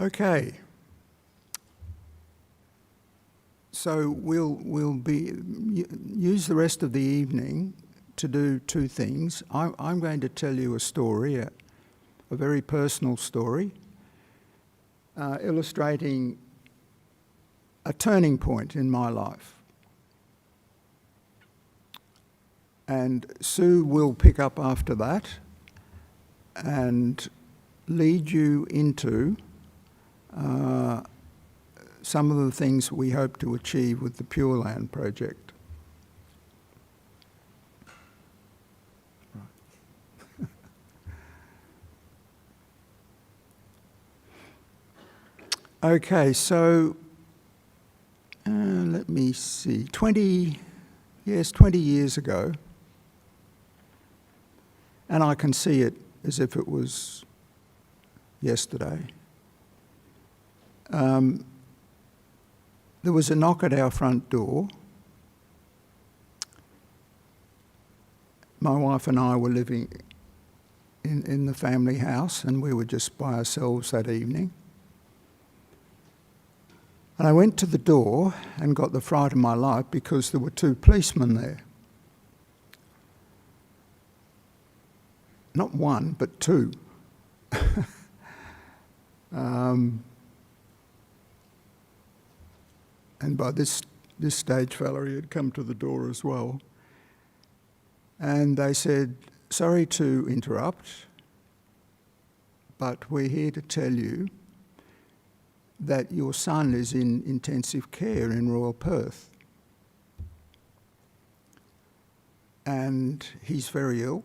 Okay. So we'll use the rest of the evening to do two things. I'm going to tell you a story, a very personal story, illustrating a turning point in my life. And Sue will pick up after that and lead you into some of the things we hope to achieve with the Pure Land project. Right. Okay, so let me see, 20 years ago, and I can see it as if it was yesterday. There was a knock at our front door. My wife and I were living in the family house, and we were just by ourselves that evening. And I went to the door and got the fright of my life because there were two policemen there. Not one, but two. And by this stage, Valerie had come to the door as well. And they said, "Sorry to interrupt, but we're here to tell you that your son is in intensive care in Royal Perth. And he's very ill.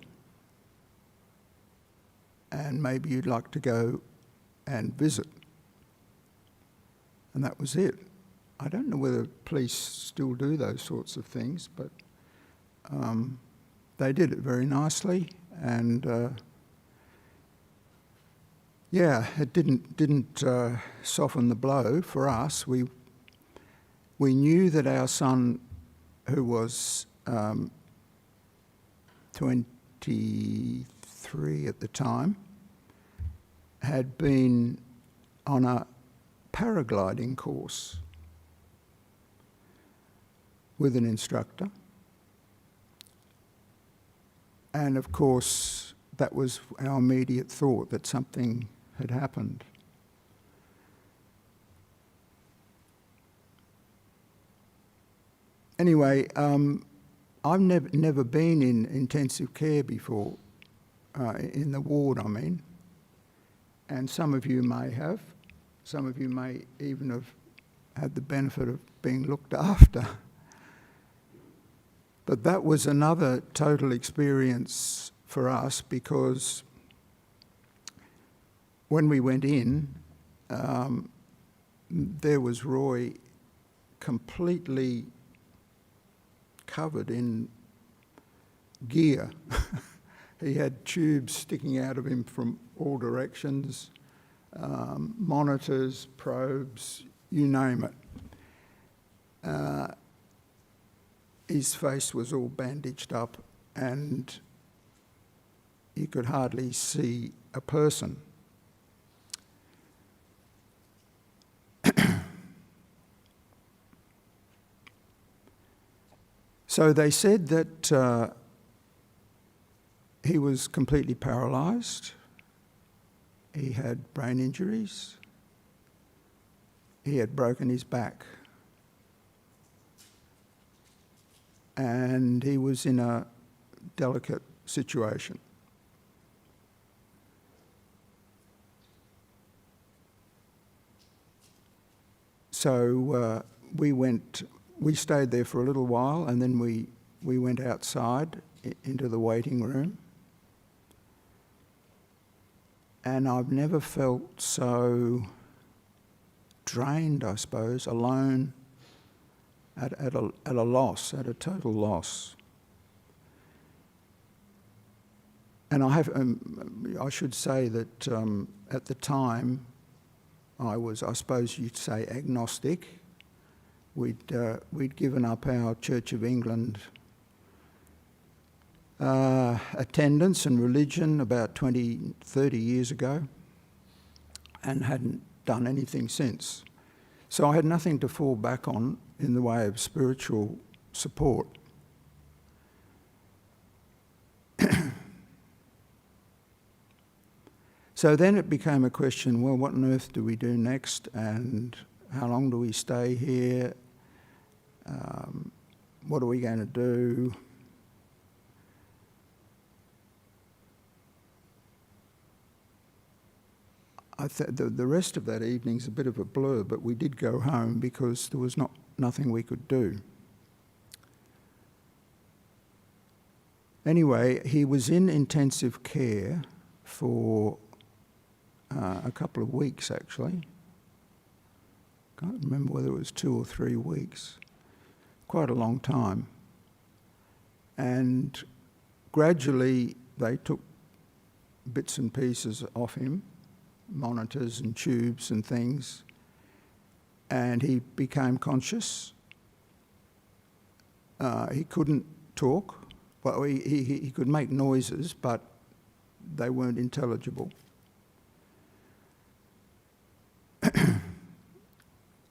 And maybe you'd like to go and visit." And that was it. I don't know whether police still do those sorts of things, but they did it very nicely, and it didn't soften the blow for us. We knew that our son, who was 23 at the time, had been on a paragliding course with an instructor. And of course, that was our immediate thought, that something had happened. Anyway, I've never been in intensive care before, in the ward, I mean. And some of you may have. Some of you may even have had the benefit of being looked after. But that was another total experience for us, because when we went in, there was Roy completely covered in gear. He had tubes sticking out of him from all directions, monitors, probes, you name it. His face was all bandaged up, and you could hardly see a person. So they said that he was completely paralysed. He had brain injuries. He had broken his back. And he was in a delicate situation. So we stayed there for a little while, and then we went outside into the waiting room. And I've never felt so drained, I suppose, alone, at a loss, at a total loss. And I should say that at the time I was, I suppose you'd say, agnostic. We'd given up our Church of England attendance and religion about 20, 30 years ago, and hadn't done anything since. So I had nothing to fall back on in the way of spiritual support. So then it became a question, well, what on earth do we do next, and how long do we stay here? What are we going to do? The rest of that evening's a bit of a blur, but we did go home because there was nothing we could do. Anyway, he was in intensive care for a couple of weeks, actually. Can't remember whether it was 2 or 3 weeks. Quite a long time. And gradually they took bits and pieces off him, monitors and tubes and things, and he became conscious. He couldn't talk. Well, he could make noises, but they weren't intelligible.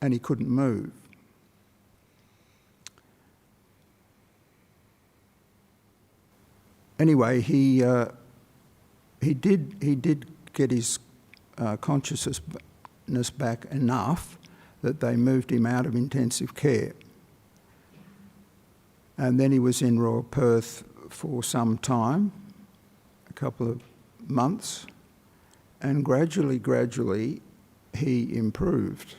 And he couldn't move. Anyway, he did get his consciousness back enough that they moved him out of intensive care. And then he was in Royal Perth for some time, a couple of months, and gradually he improved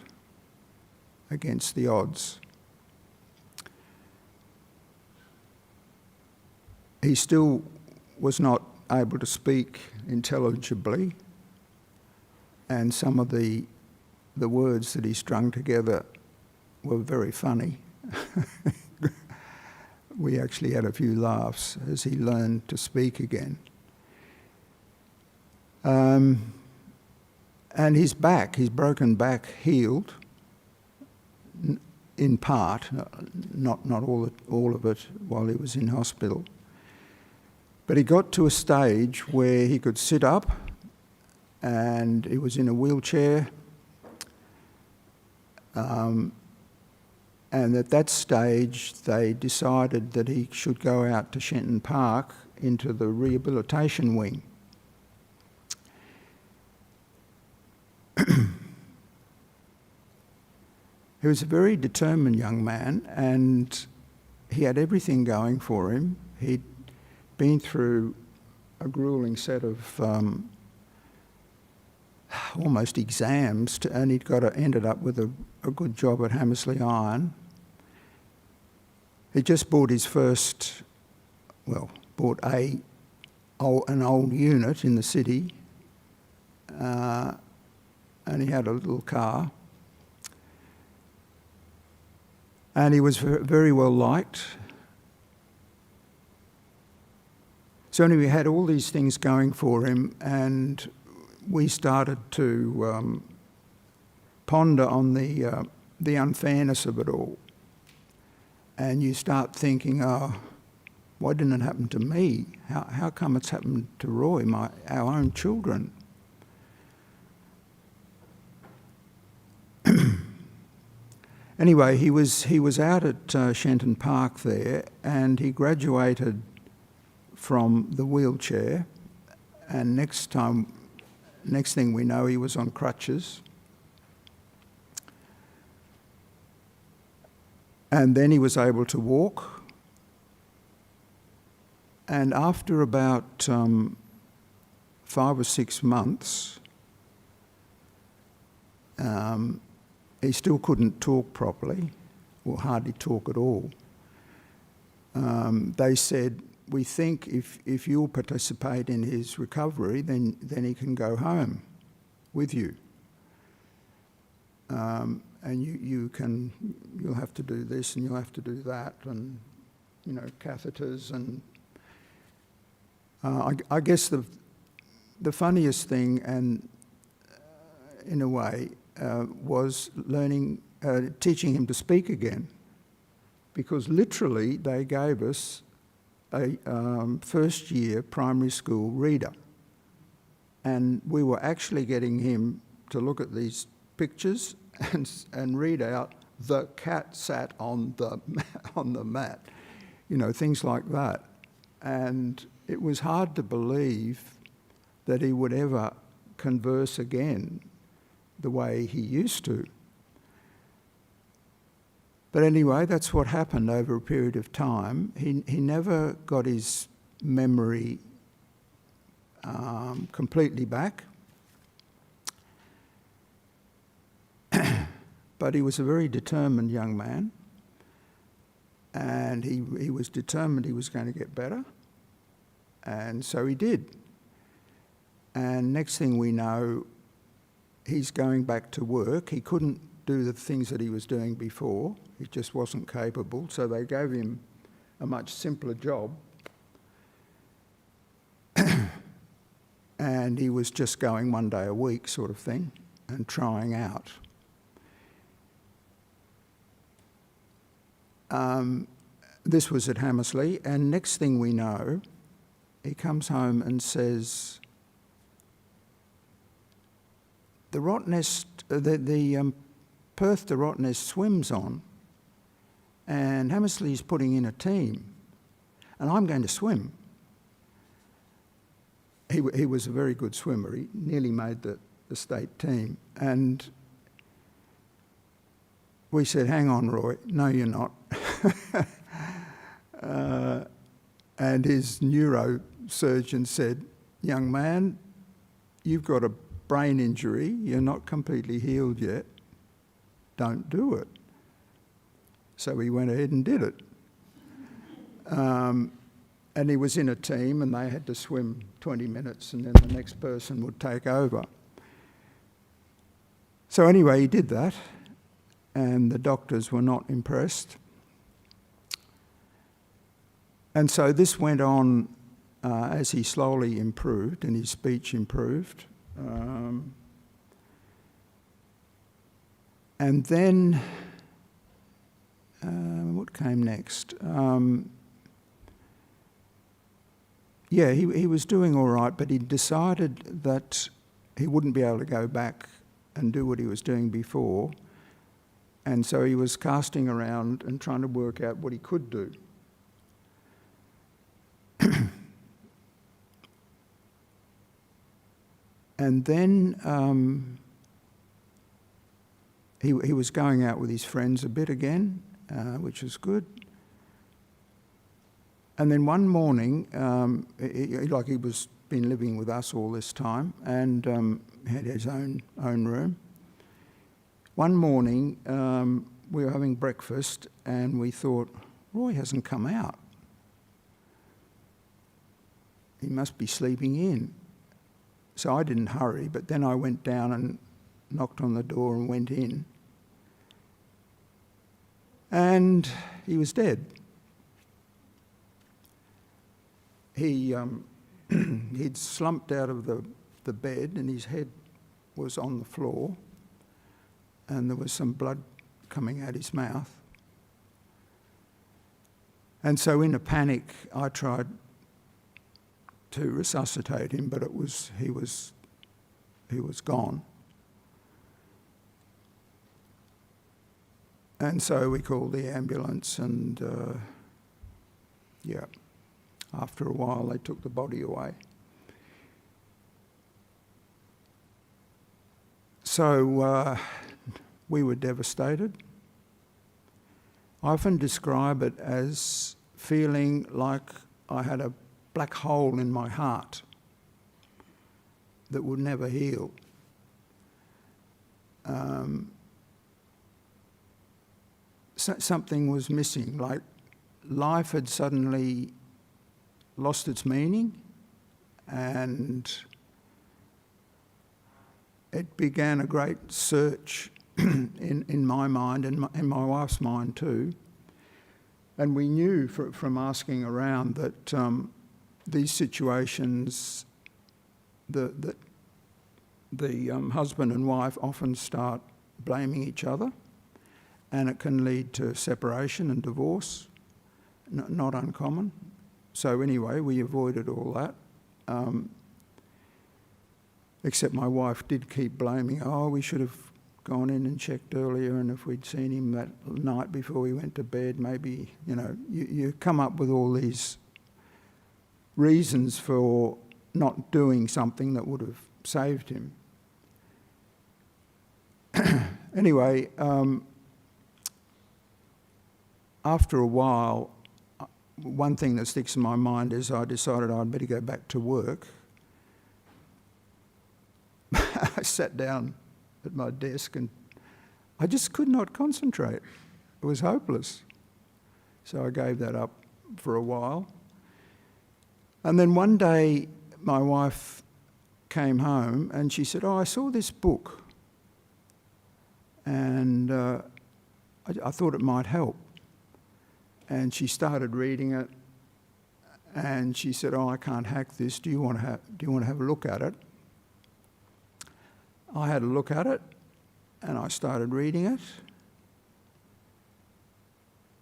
against the odds. He still was not able to speak intelligibly, and some of the words that he strung together were very funny. We actually had a few laughs as he learned to speak again. And his broken back healed, in part, not all of it while he was in hospital. But he got to a stage where he could sit up, and he was in a wheelchair. And at that stage, they decided that he should go out to Shenton Park into the rehabilitation wing. He was a very determined young man, and he had everything going for him. He'd been through a gruelling set of almost exams, and he'd ended up with a good job at Hammersley Iron. He just bought his first, bought an old unit in the city, and he had a little car. And he was very well liked. So anyway, he had all these things going for him, and we started to ponder on the unfairness of it all. And you start thinking, oh, why didn't it happen to me? How come it's happened to Roy, our own children? Anyway, he was out at Shenton Park there, and he graduated from the wheelchair, and next thing we know, he was on crutches. And then he was able to walk. And after about 5 or 6 months, he still couldn't talk properly, or hardly talk at all. They said, we think if you'll participate in his recovery, then he can go home with you. And you'll have to do this and you'll have to do that, and catheters, and I guess the funniest thing, and in a way, was teaching him to speak again, because literally they gave us a first-year primary school reader, and we were actually getting him to look at these pictures and read out, "The cat sat on the on the mat," things like that. And it was hard to believe that he would ever converse again the way he used to. But anyway, that's what happened over a period of time. He never got his memory completely back. But he was a very determined young man, and he was determined he was going to get better, and so he did. And next thing we know, he's going back to work. He couldn't do the things that he was doing before. He just wasn't capable, so they gave him a much simpler job. And he was just going one day a week sort of thing and trying out. This was at Hammersley, and next thing we know, he comes home and says, the Rottnest, the Perth to Rottnest swim's on, and Hammersley's putting in a team, and I'm going to swim. He was a very good swimmer. He nearly made the state team. And we said, "Hang on, Roy, no you're not." And his neurosurgeon said, "Young man, you've got a brain injury, you're not completely healed yet, don't do it." So he went ahead and did it. And he was in a team, and they had to swim 20 minutes, and then the next person would take over. So anyway, he did that, and the doctors were not impressed. And so this went on as he slowly improved, and his speech improved. And then, what came next? He was doing all right, but he decided that he wouldn't be able to go back and do what he was doing before. And so he was casting around and trying to work out what he could do. And then he was going out with his friends a bit again, which was good. And then one morning, he was been living with us all this time, and had his own room. One morning, we were having breakfast, and we thought, Roy hasn't come out. He must be sleeping in. So I didn't hurry, but then I went down and knocked on the door and went in. And he was dead. He'd slumped out of the bed, and his head was on the floor, and there was some blood coming out his mouth. And so in a panic, I tried to resuscitate him, but he was gone. And so we called the ambulance, and after a while they took the body away. So we were devastated. I often describe it as feeling like I had a black hole in my heart that would never heal. Something was missing, like life had suddenly lost its meaning, and it began a great search in my mind and in my wife's mind too. And we knew from asking around that these situations, the husband and wife often start blaming each other, and it can lead to separation and divorce, not uncommon. So anyway, we avoided all that. Except my wife did keep blaming, we should have gone in and checked earlier, and if we'd seen him that night before we went to bed, maybe, you come up with all these reasons for not doing something that would have saved him. Anyway, after a while, one thing that sticks in my mind is I decided I'd better go back to work. I sat down at my desk and I just could not concentrate. It was hopeless. So I gave that up for a while. And then one day my wife came home and she said, I saw this book and I thought it might help. And she started reading it and she said, I can't hack this. Do you want to have a look at it? I had a look at it and I started reading it.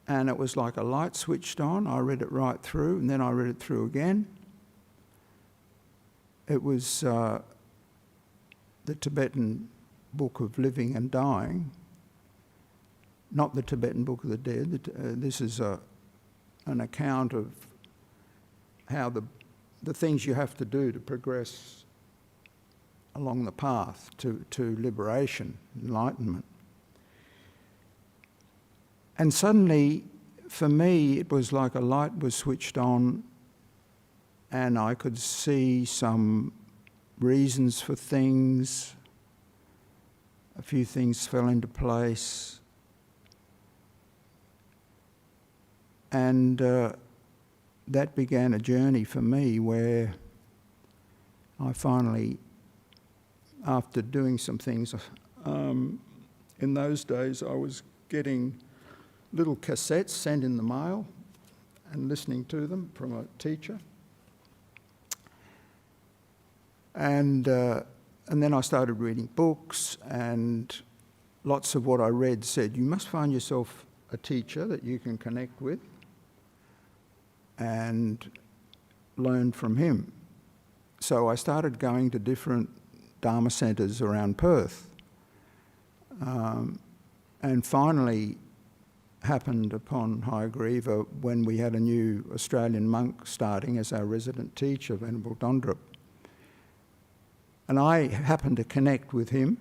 And it was like a light switched on. I read it right through, and then I read it through again. It was the Tibetan Book of Living and Dying, not the Tibetan Book of the Dead. This is an account of how the things you have to do to progress along the path to liberation, enlightenment. And suddenly, for me, it was like a light was switched on and I could see some reasons for things. A few things fell into place. And that began a journey for me where I finally, after doing some things, in those days I was getting little cassettes sent in the mail and listening to them from a teacher. And then I started reading books, and lots of what I read said, you must find yourself a teacher that you can connect with and learn from him. So I started going to different Dharma centres around Perth. And finally happened upon Hayagriva when we had a new Australian monk starting as our resident teacher, Venerable Dondrup. And I happened to connect with him,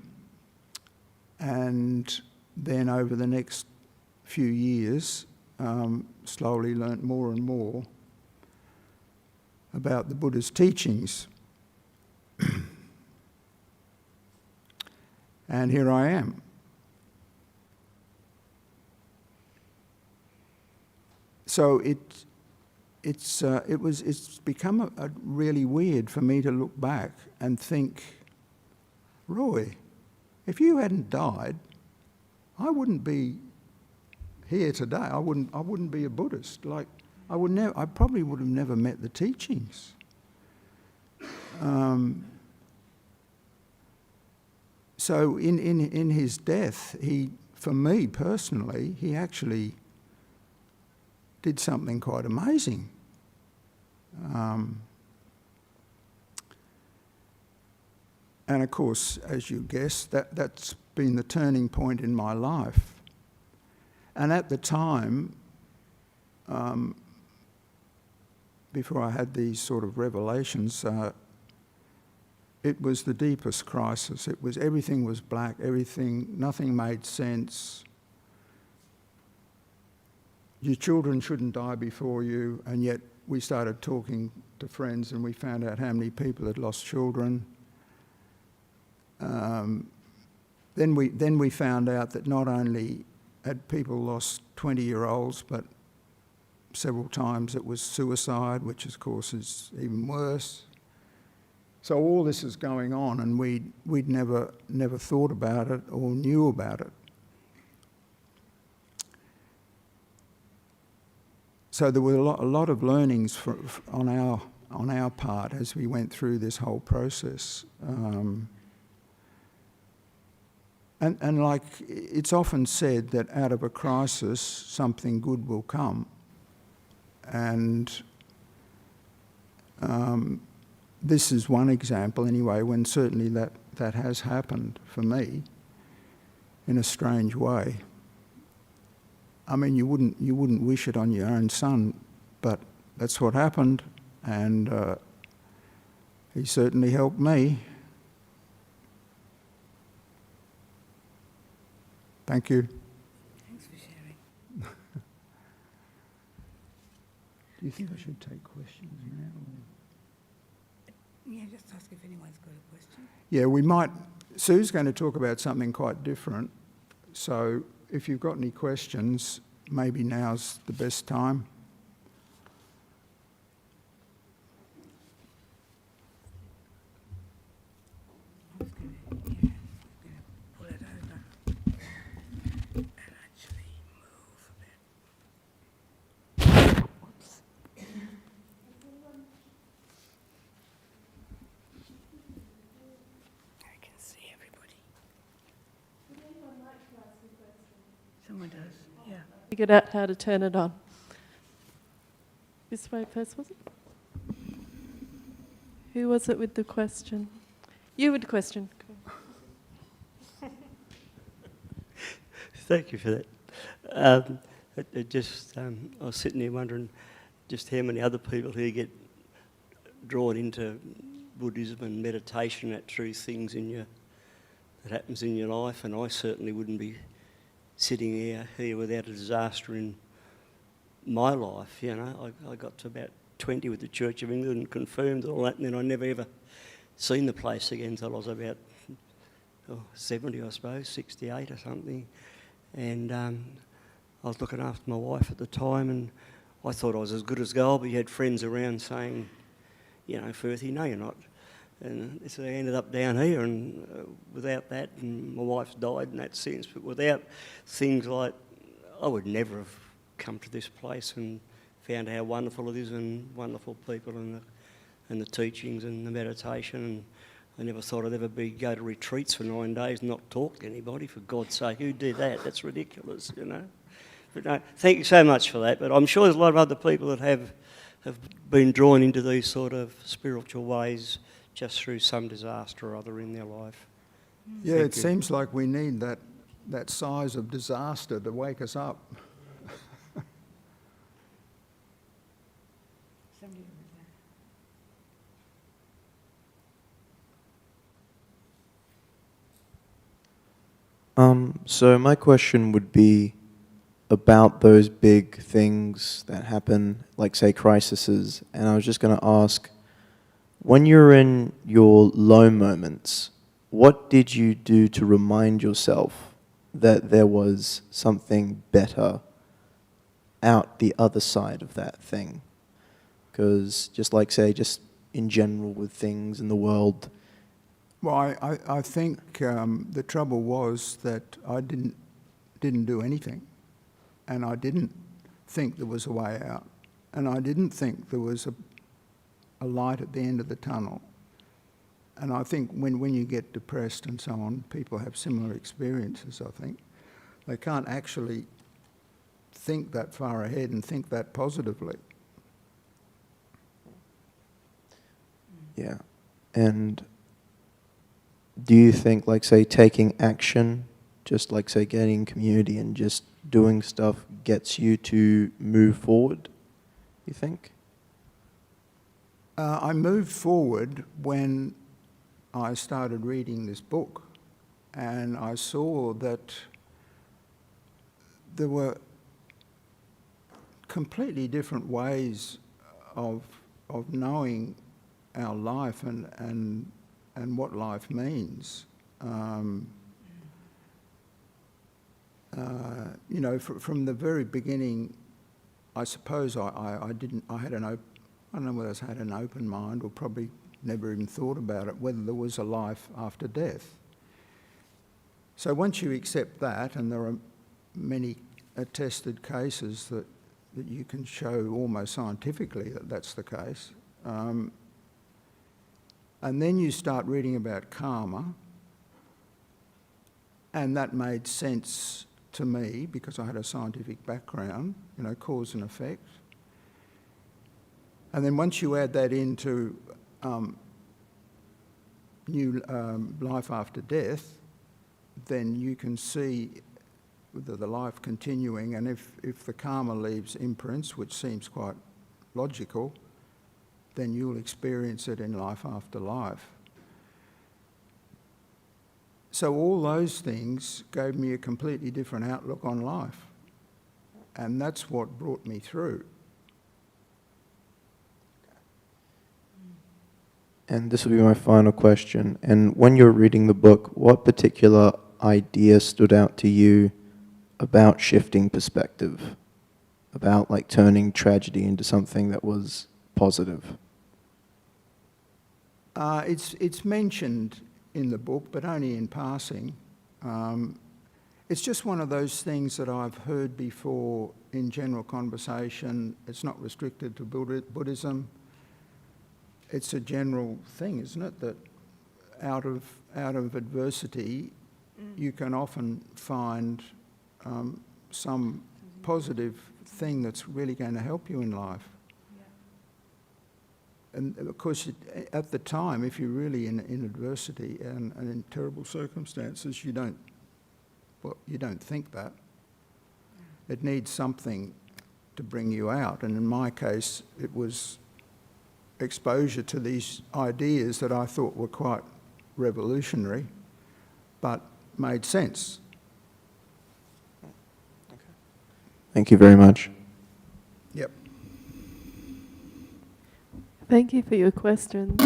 and then over the next few years slowly learnt more and more about the Buddha's teachings. And here I am. So it's become a really weird for me to look back and think, Roy, if you hadn't died, I wouldn't be here today. I wouldn't be a Buddhist. I probably would have never met the teachings. So in his death, for me personally, he actually did something quite amazing. And of course, as you guessed, that's been the turning point in my life. And at the time, before I had these sort of revelations, it was the deepest crisis. Everything was black, nothing made sense. Your children shouldn't die before you, and yet we started talking to friends and we found out how many people had lost children. Then we found out that not only had people lost 20-year-olds, but several times it was suicide, which of course is even worse. So all this is going on, and we'd never thought about it or knew about it. So there were a lot of learnings on our part as we went through this whole process. And like it's often said that out of a crisis something good will come. And this is one example anyway, when certainly that has happened for me. in a strange way. I mean, you wouldn't wish it on your own son, but that's what happened, and he certainly helped me. Thank you. Thanks for sharing. Do you think I should take questions now? Yeah, just ask if anyone's got a question. Yeah, we might. Sue's going to talk about something quite different, so if you've got any questions, maybe now's the best time. I'm just going to pull it over and actually move a bit. Whoops. I can see everybody. Someone does, yeah. Figured out how to turn it on. This way first, was it? Who was it with the question? You with the question. Thank you for that. I was sitting there wondering just how many other people here get drawn into Buddhism and meditation, that true things that happens in your life, and I certainly wouldn't be sitting here without a disaster in my life. You know, I got to about 20 with the Church of England and confirmed all that, and then I never ever seen the place again until I was about 70, I suppose, 68 or something. And I was looking after my wife at the time, and I thought I was as good as gold, but you had friends around saying, you know, Firthy, no you're not. And so I ended up down here, and without that, and my wife's died in that sense, but without things like, I would never have come to this place and found how wonderful it is, and wonderful people, and the teachings and the meditation. And I never thought I'd ever go to retreats for 9 days and not talk to anybody, for God's sake. Who did that? That's ridiculous, you know. But no, thank you so much for that. But I'm sure there's a lot of other people that have been drawn into these sort of spiritual ways just through some disaster or other in their life. Yeah, Thank it you. seems like we need that size of disaster to wake us up. Somebody over there. So my question would be about those big things that happen, like say crises, and I was just going to ask, when you're in your low moments, what did you do to remind yourself that there was something better out the other side of that thing? Because just like say, just in general with things in the world. Well, I think the trouble was that I didn't do anything, and I didn't think there was a way out, and I didn't think there was a light at the end of the tunnel. And I think when you get depressed and so on, people have similar experiences, I think. They can't actually think that far ahead and think that positively. Yeah. And do you think, like, say, taking action, just like, say, getting community and just doing stuff gets you to move forward, you think? I moved forward when I started reading this book, and I saw that there were completely different ways of knowing our life and what life means. You know, from the very beginning, I suppose I had I don't know whether I had an open mind or probably never even thought about it, whether there was a life after death. So once you accept that, and there are many attested cases that you can show almost scientifically that that's the case, and then you start reading about karma, and that made sense to me because I had a scientific background, you know, cause and effect. And then once you add that into new life after death, then you can see the life continuing, and if the karma leaves imprints, which seems quite logical, then you'll experience it in life after life. So all those things gave me a completely different outlook on life, and that's what brought me through. And this will be my final question. And when you're reading the book, what particular idea stood out to you about shifting perspective, about like turning tragedy into something that was positive? It's mentioned in the book, but only in passing. It's just one of those things that I've heard before in general conversation. It's not restricted to Buddhism. It's a general thing, isn't it? That out of adversity, you can often find some positive thing that's really going to help you in life. And of course, at the time, if you're really in adversity and in terrible circumstances, you don't think that. It needs something to bring you out. And in my case, it was exposure to these ideas that I thought were quite revolutionary, but made sense. Thank you very much. Yep. Thank you for your questions.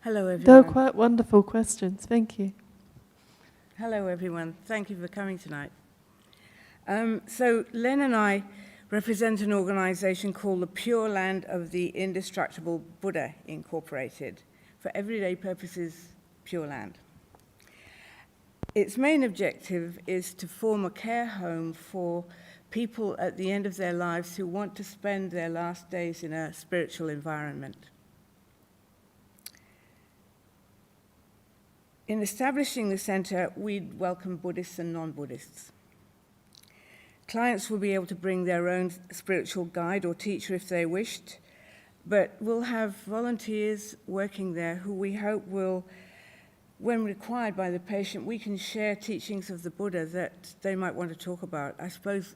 Hello, everyone. They were quite wonderful questions. Thank you. Hello, everyone. Thank you for coming tonight. So Len and I represent an organization called the Pure Land of the Indestructible Buddha Incorporated. For everyday purposes, Pure Land. Its main objective is to form a care home for people at the end of their lives who want to spend their last days in a spiritual environment. In establishing the centre, we'd welcome Buddhists and non-Buddhists. Clients will be able to bring their own spiritual guide or teacher if they wished, but we'll have volunteers working there who we hope will, when required by the patient, we can share teachings of the Buddha that they might want to talk about. I suppose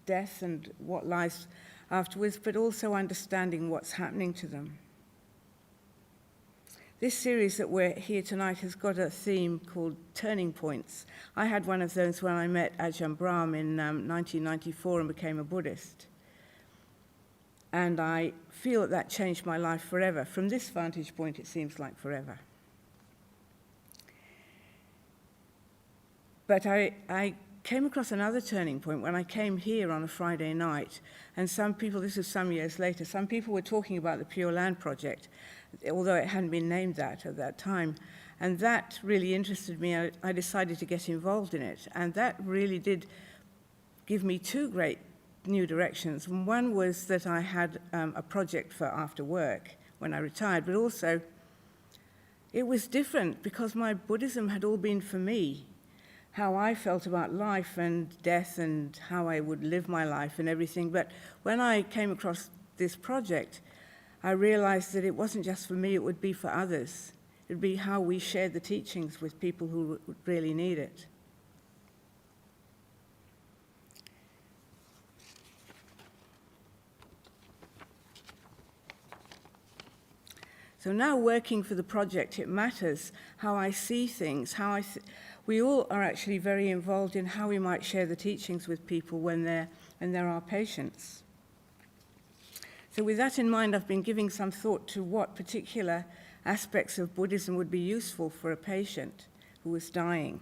death and what lies afterwards, but also understanding what's happening to them. This series that we're here tonight has got a theme called Turning Points. I had one of those when I met Ajahn Brahm in 1994 and became a Buddhist. And I feel that changed my life forever. From this vantage point, it seems like forever. But I came across another turning point when I came here on a Friday night, and some people, this was some years later, some people were talking about the Pure Land Project, although it hadn't been named that at that time. And that really interested me. I decided to get involved in it. And that really did give me two great new directions. One was that I had a project for after work when I retired, but also it was different because my Buddhism had all been for me, how I felt about life and death and how I would live my life and everything. But when I came across this project, I realized that it wasn't just for me, it would be for others. It would be how we shared the teachings with people who really need it. So now working for the project, it matters how I see things, we all are actually very involved in how we might share the teachings with people when they're our patients. So with that in mind, I've been giving some thought to what particular aspects of Buddhism would be useful for a patient who was dying.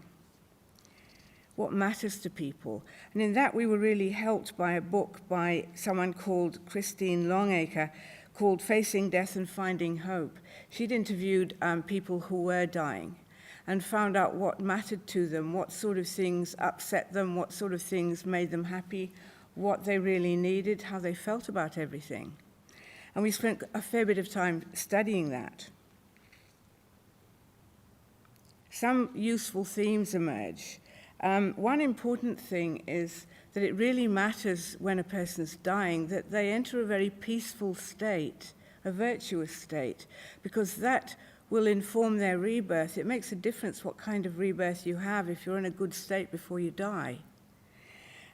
What matters to people? And in that, we were really helped by a book by someone called Christine Longacre called Facing Death and Finding Hope. She'd interviewed people who were dying and found out what mattered to them, what sort of things upset them, what sort of things made them happy, what they really needed, how they felt about everything. And we spent a fair bit of time studying that. Some useful themes emerge. One important thing is that it really matters when a person's dying that they enter a very peaceful state, a virtuous state, because that will inform their rebirth. It makes a difference what kind of rebirth you have if you're in a good state before you die.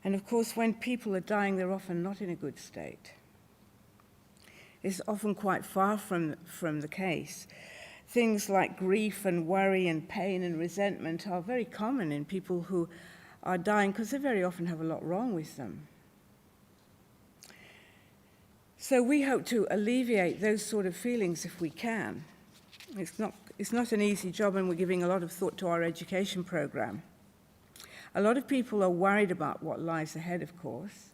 And of course, when people are dying, they're often not in a good state. It's often quite far from the case. Things like grief and worry and pain and resentment are very common in people who are dying because they very often have a lot wrong with them. So we hope to alleviate those sort of feelings if we can. It's not an easy job, and we're giving a lot of thought to our education program. A lot of people are worried about what lies ahead, of course.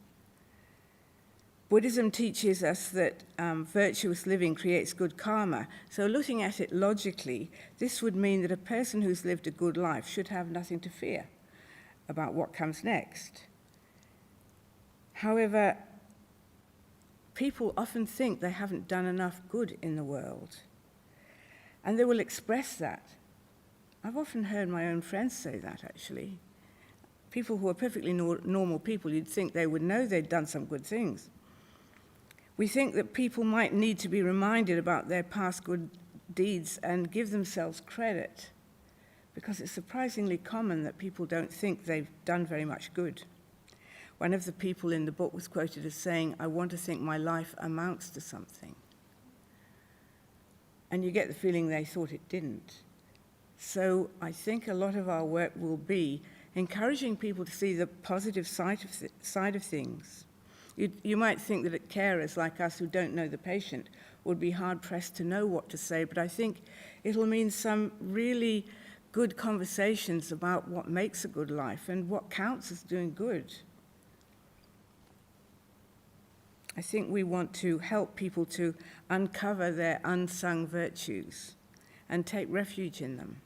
Buddhism teaches us that virtuous living creates good karma. So looking at it logically, this would mean that a person who's lived a good life should have nothing to fear about what comes next. However, people often think they haven't done enough good in the world, and they will express that. I've often heard my own friends say that, actually. People who are perfectly normal people, you'd think they would know they'd done some good things. We think that people might need to be reminded about their past good deeds and give themselves credit, because it's surprisingly common that people don't think they've done very much good. One of the people in the book was quoted as saying, "I want to think my life amounts to something." And you get the feeling they thought it didn't. So I think a lot of our work will be encouraging people to see the positive side of things. You might think that carers like us who don't know the patient would be hard-pressed to know what to say, but I think it'll mean some really good conversations about what makes a good life and what counts as doing good. I think we want to help people to uncover their unsung virtues and take refuge in them.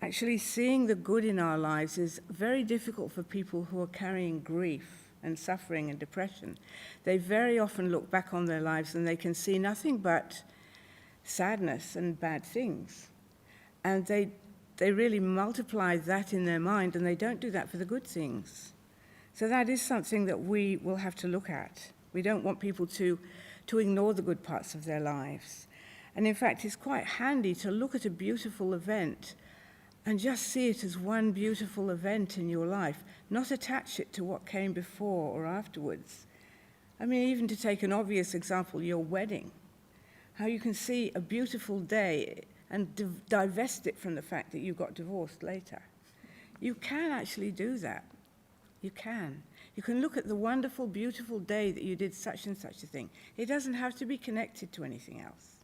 Actually, seeing the good in our lives is very difficult for people who are carrying grief and suffering and depression. They very often look back on their lives and they can see nothing but sadness and bad things. And they really multiply that in their mind, and they don't do that for the good things. So that is something that we will have to look at. We don't want people to ignore the good parts of their lives. And in fact, it's quite handy to look at a beautiful event and just see it as one beautiful event in your life, not attach it to what came before or afterwards. I mean, even to take an obvious example, your wedding, how you can see a beautiful day and divest it from the fact that you got divorced later. You can actually do that. You can. You can look at the wonderful, beautiful day that you did such and such a thing. It doesn't have to be connected to anything else.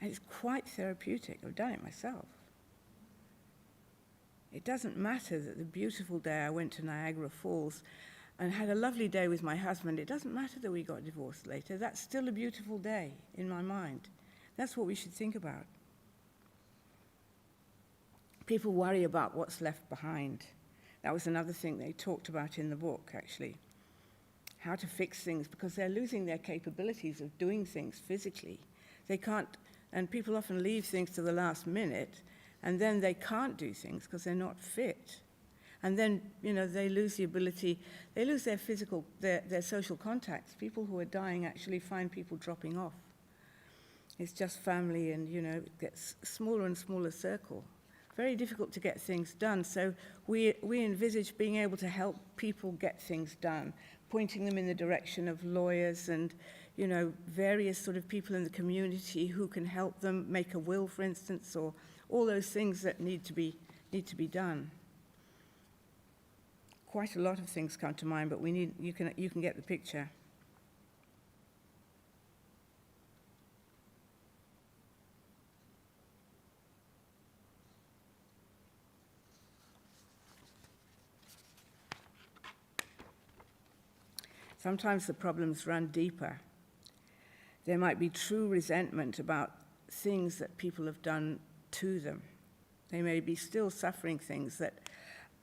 And it's quite therapeutic. I've done it myself. It doesn't matter that the beautiful day I went to Niagara Falls and had a lovely day with my husband. It doesn't matter that we got divorced later. That's still a beautiful day in my mind. That's what we should think about. People worry about what's left behind. That was another thing they talked about in the book, actually. How to fix things, because they're losing their capabilities of doing things physically. They can't, and people often leave things to the last minute, and then they can't do things because they're not fit. And then, they lose the ability, they lose their physical, their social contacts. People who are dying actually find people dropping off. It's just family and, it gets smaller and smaller circle. Very difficult to get things done. So we envisage being able to help people get things done, pointing them in the direction of lawyers and, various sort of people in the community who can help them make a will, for instance, or all those things that need to be done. Quite a lot of things come to mind, but you can get the picture. Sometimes the problems run deeper. There might be true resentment about things that people have done to them. They may be still suffering things that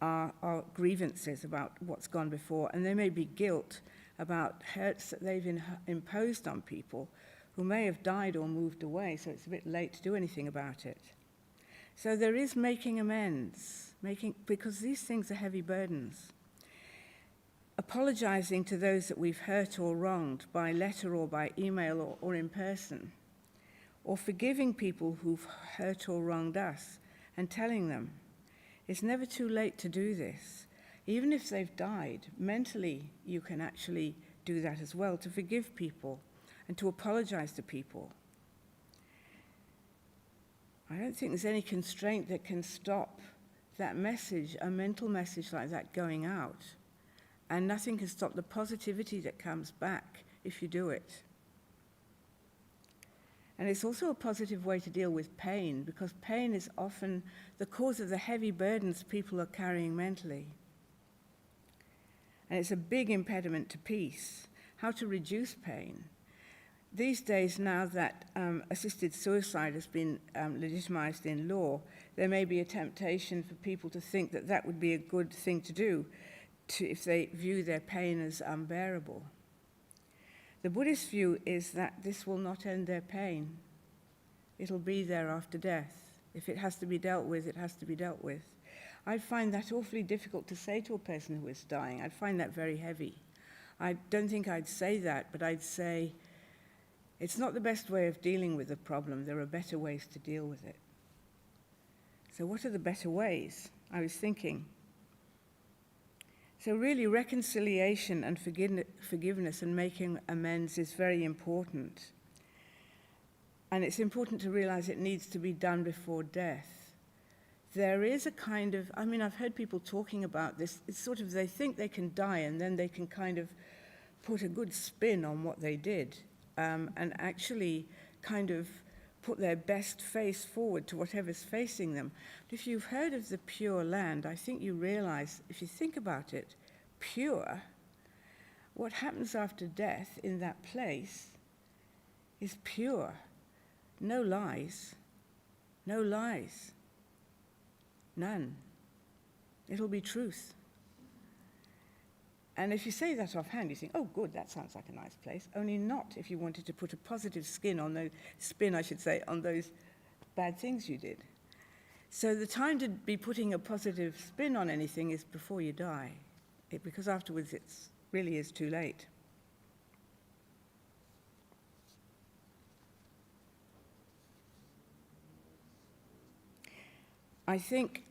are grievances about what's gone before, and there may be guilt about hurts that they've imposed on people who may have died or moved away, so it's a bit late to do anything about it. So there is making amends, because these things are heavy burdens. apologizing to those that we've hurt or wronged by letter or by email or in person, or forgiving people who've hurt or wronged us and telling them. It's never too late to do this. Even if they've died, mentally you can actually do that as well, to forgive people and to apologize to people. I don't think there's any constraint that can stop that message, a mental message like that, going out. And nothing can stop the positivity that comes back if you do it. And it's also a positive way to deal with pain, because pain is often the cause of the heavy burdens people are carrying mentally. And it's a big impediment to peace. How to reduce pain. These days, now that assisted suicide has been legitimized in law, there may be a temptation for people to think that that would be a good thing to do if they view their pain as unbearable. The Buddhist view is that this will not end their pain. It'll be there after death. If it has to be dealt with, it has to be dealt with. I find that awfully difficult to say to a person who is dying. I'd find that very heavy. I don't think I'd say that, but I'd say it's not the best way of dealing with the problem. There are better ways to deal with it. So what are the better ways? I was thinking. So really, reconciliation and forgiveness and making amends is very important. And it's important to realize it needs to be done before death. There is a kind of, I've heard people talking about this, it's sort of they think they can die and then they can kind of put a good spin on what they did and actually kind of put their best face forward to whatever's facing them. But if you've heard of the Pure Land, I think you realize, if you think about it, pure, what happens after death in that place is pure. No lies. No lies. None. It'll be truth. And if you say that offhand, you think, oh, good, that sounds like a nice place. Only not if you wanted to put a positive spin on those bad things you did. So the time to be putting a positive spin on anything is before you die, because afterwards it really is too late. I think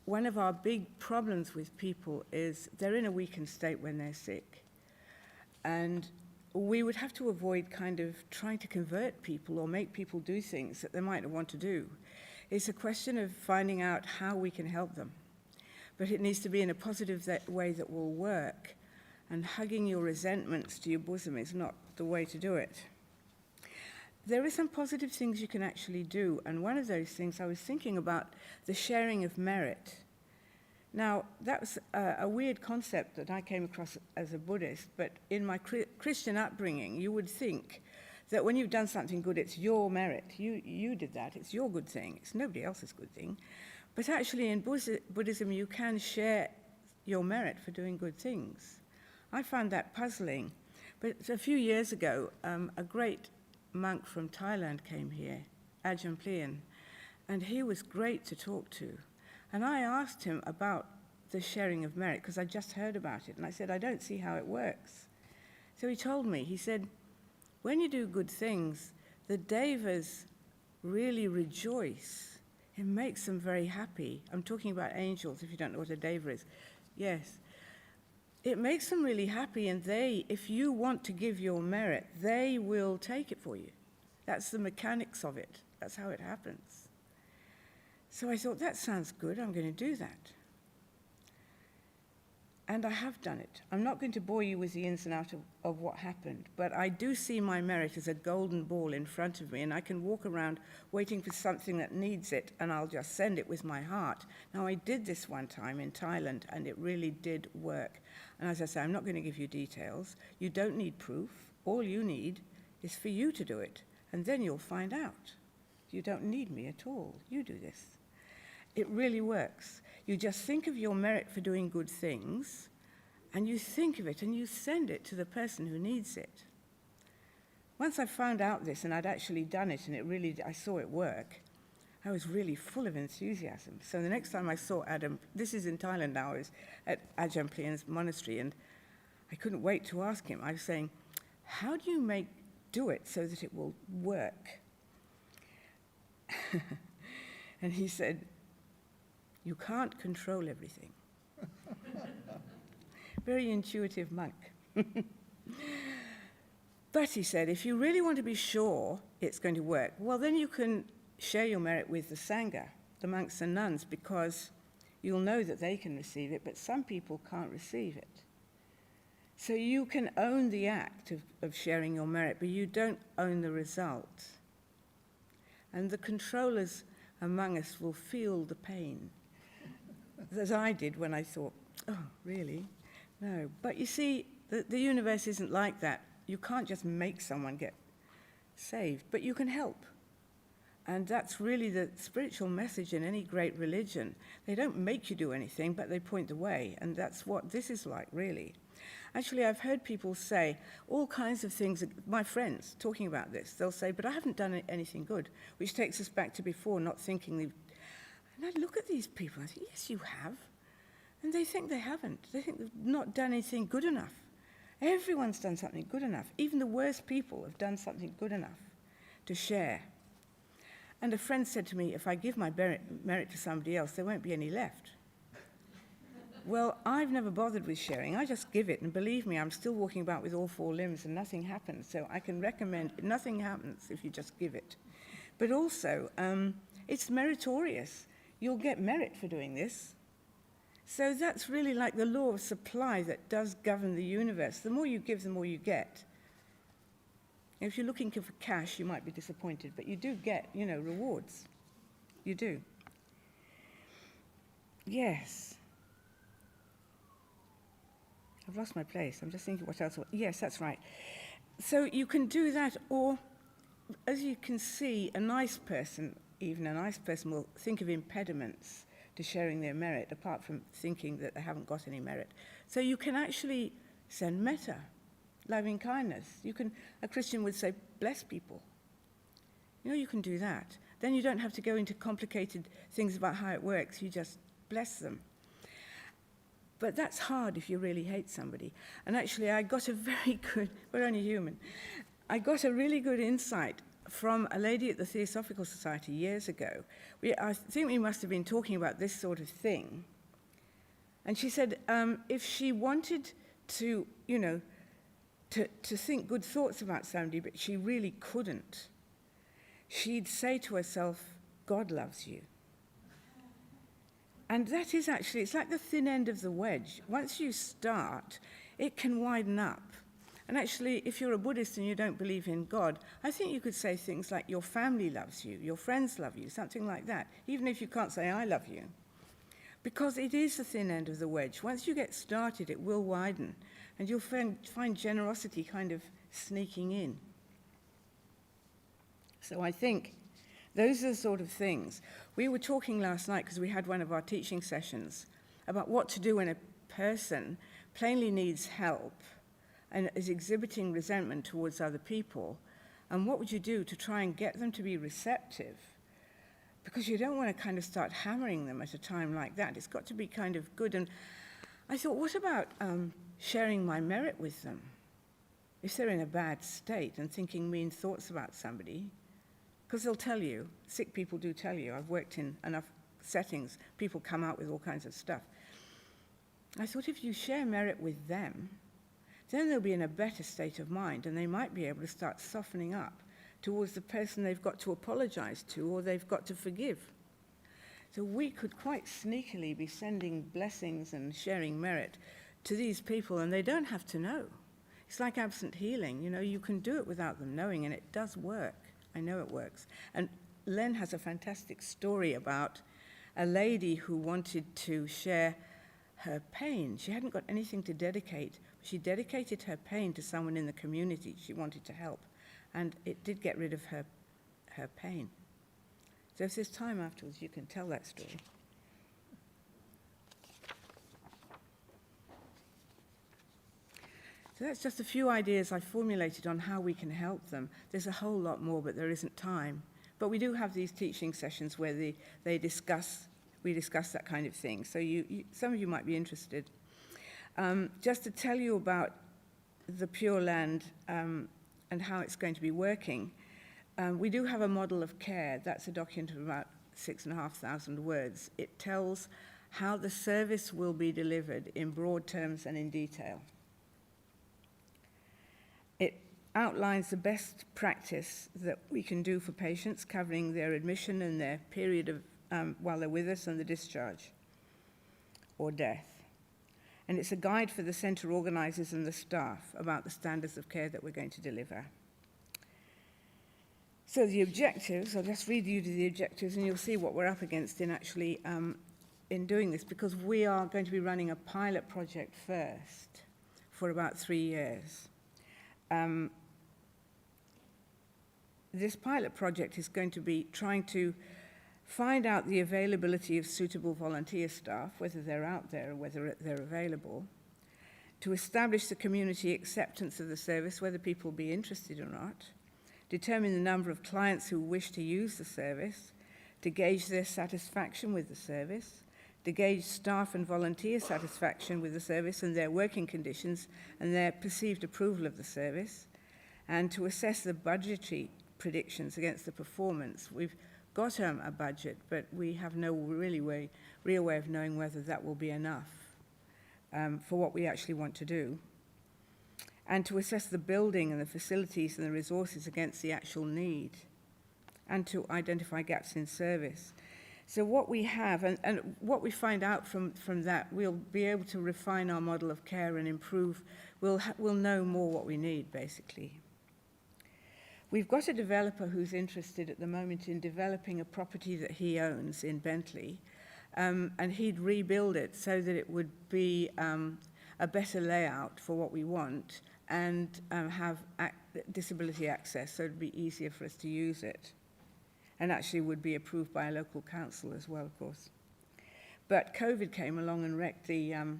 one of our big problems with people is they're in a weakened state when they're sick. And we would have to avoid kind of trying to convert people or make people do things that they might not want to do. It's a question of finding out how we can help them. But it needs to be in a positive way that will work. And hugging your resentments to your bosom is not the way to do it. There are some positive things you can actually do, and one of those things I was thinking about, the sharing of merit. Now, that was a weird concept that I came across as a Buddhist, but in my Christian upbringing, you would think that when you've done something good, it's your merit. You did that, it's your good thing, it's nobody else's good thing. But actually in Buddhism, you can share your merit for doing good things. I found that puzzling. But a few years ago, a great monk from Thailand came here, Ajahn Brahm, and he was great to talk to. And I asked him about the sharing of merit, because I just heard about it, and I said, I don't see how it works. So he told me, he said, when you do good things, the devas really rejoice. It makes them very happy. I'm talking about angels, if you don't know what a deva is. Yes. It makes them really happy, and if you want to give your merit, they will take it for you. That's the mechanics of it. That's how it happens. So I thought, that sounds good, I'm going to do that. And I have done it. I'm not going to bore you with the ins and outs of what happened, but I do see my merit as a golden ball in front of me, and I can walk around waiting for something that needs it, and I'll just send it with my heart. Now, I did this one time in Thailand, and it really did work. And as I say, I'm not going to give you details. You don't need proof. All you need is for you to do it, and then you'll find out. You don't need me at all. You do this. It really works. You just think of your merit for doing good things, and you think of it, and you send it to the person who needs it. Once I found out this, and I'd actually done it, and I saw it work, I was really full of enthusiasm. So the next time I saw Adam, this is in Thailand now, I was at Ajahn Brahm's monastery, and I couldn't wait to ask him. I was saying, how do you do it so that it will work? And he said, you can't control everything. Very intuitive monk. But he said, if you really want to be sure it's going to work, well, then you can share your merit with the sangha, the monks and nuns, because you'll know that they can receive it, but some people can't receive it. So you can own the act of sharing your merit, but you don't own the result. And the controllers among us will feel the pain, as I did when I thought, oh, really? No. But you see, the universe isn't like that. You can't just make someone get saved, but you can help. And that's really the spiritual message in any great religion. They don't make you do anything, but they point the way, and that's what this is like, really. Actually, I've heard people say all kinds of things, my friends talking about this, they'll say, but I haven't done anything good, which takes us back to before, not thinking they've... And I look at these people, I think, yes, you have. And they think they haven't. They think they've not done anything good enough. Everyone's done something good enough. Even the worst people have done something good enough to share. And a friend said to me, if I give my merit to somebody else, there won't be any left. Well, I've never bothered with sharing. I just give it, and believe me, I'm still walking about with all 4 limbs and nothing happens. So I can recommend, nothing happens if you just give it. But also, it's meritorious. You'll get merit for doing this. So that's really like the law of supply that does govern the universe. The more you give, the more you get. If you're looking for cash, you might be disappointed, but you do get, rewards. You do. Yes. I've lost my place. I'm just thinking what else. Yes, that's right. So you can do that, or as you can see, a nice person will think of impediments to sharing their merit, apart from thinking that they haven't got any merit. So you can actually send metta, loving kindness. A Christian would say, bless people. You can do that. Then you don't have to go into complicated things about how it works. You just bless them. But that's hard if you really hate somebody. And actually, I got a very good, we're only human, I got a really good insight from a lady at the Theosophical Society years ago. I think we must have been talking about this sort of thing. And she said if she wanted to, to think good thoughts about somebody, but she really couldn't, she'd say to herself, God loves you. And that is actually, it's like the thin end of the wedge. Once you start, it can widen up. And actually, if you're a Buddhist and you don't believe in God, I think you could say things like your family loves you, your friends love you, something like that, even if you can't say I love you. Because it is the thin end of the wedge. Once you get started, it will widen, and you'll find generosity kind of sneaking in. So I think those are the sort of things. We were talking last night, because we had one of our teaching sessions, about what to do when a person plainly needs help and is exhibiting resentment towards other people. And what would you do to try and get them to be receptive? Because you don't want to kind of start hammering them at a time like that. It's got to be kind of good. And I thought, what about sharing my merit with them? If they're in a bad state and thinking mean thoughts about somebody, because they'll tell you, sick people do tell you, I've worked in enough settings, people come out with all kinds of stuff. I thought if you share merit with them, then they'll be in a better state of mind, and they might be able to start softening up towards the person they've got to apologize to or they've got to forgive. So we could quite sneakily be sending blessings and sharing merit to these people, and they don't have to know. It's like absent healing, you can do it without them knowing, and it does work. I know it works. And Len has a fantastic story about a lady who wanted to share her pain. She hadn't got anything to dedicate. She dedicated her pain to someone in the community she wanted to help, and it did get rid of her pain. So if there's time afterwards, you can tell that story. So that's just a few ideas I formulated on how we can help them. There's a whole lot more, but there isn't time. But we do have these teaching sessions where we discuss that kind of thing. So some of you might be interested. Just to tell you about the Pure Land and how it's going to be working, we do have a model of care. That's a document of about 6,500 words. It tells how the service will be delivered in broad terms and in detail. It outlines the best practice that we can do for patients, covering their admission and their period of while they're with us and the discharge or death. And it's a guide for the centre organisers and the staff about the standards of care that we're going to deliver. So the objectives, I'll just read you the objectives and you'll see what we're up against in actually in doing this, because we are going to be running a pilot project first for about 3 years. This pilot project is going to be trying to find out the availability of suitable volunteer staff, whether they're out there or whether they're available, to establish the community acceptance of the service, whether people will be interested or not, determine the number of clients who wish to use the service, to gauge their satisfaction with the service, to gauge staff and volunteer satisfaction with the service and their working conditions and their perceived approval of the service, and to assess the budgetary predictions against the performance. We've got a budget, but we have no real way of knowing whether that will be enough for what we actually want to do. And to assess the building and the facilities and the resources against the actual need, and to identify gaps in service. So what we have, and what we find out from that, we'll be able to refine our model of care and improve. We'll know more what we need, basically. We've got a developer who's interested at the moment in developing a property that he owns in Bentley, and he'd rebuild it so that it would be a better layout for what we want, and have disability access, so it'd be easier for us to use it. And actually would be approved by a local council as well, of course. But COVID came along and wrecked the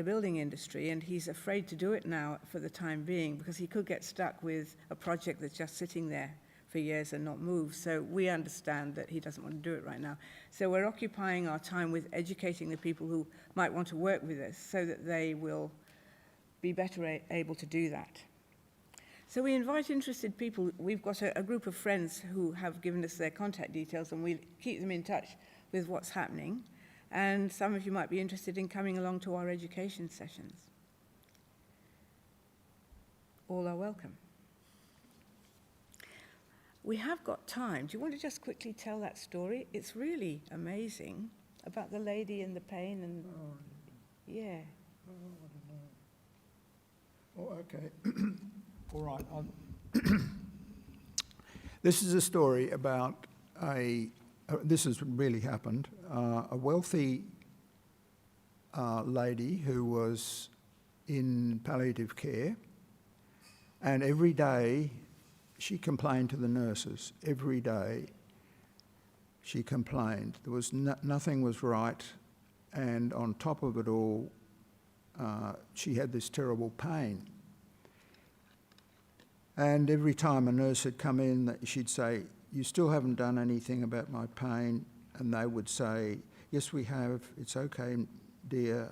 building industry, and he's afraid to do it now for the time being, because he could get stuck with a project that's just sitting there for years and not move. So we understand that he doesn't want to do it right now. So we're occupying our time with educating the people who might want to work with us so that they will be better able to do that. So we invite interested people. We've got a group of friends who have given us their contact details, and we keep them in touch with what's happening. And some of you might be interested in coming along to our education sessions. All are welcome. We have got time. Do you want to just quickly tell that story? It's really amazing about the lady and the pain and yeah. Oh, okay. All right. This is a story about this has really happened. A wealthy lady who was in palliative care, and every day she complained to the nurses. Every day she complained. There was nothing was right, and on top of it all, she had this terrible pain. And every time a nurse had come in, she'd say, "You still haven't done anything about my pain." And they would say, "Yes, we have. It's okay, dear.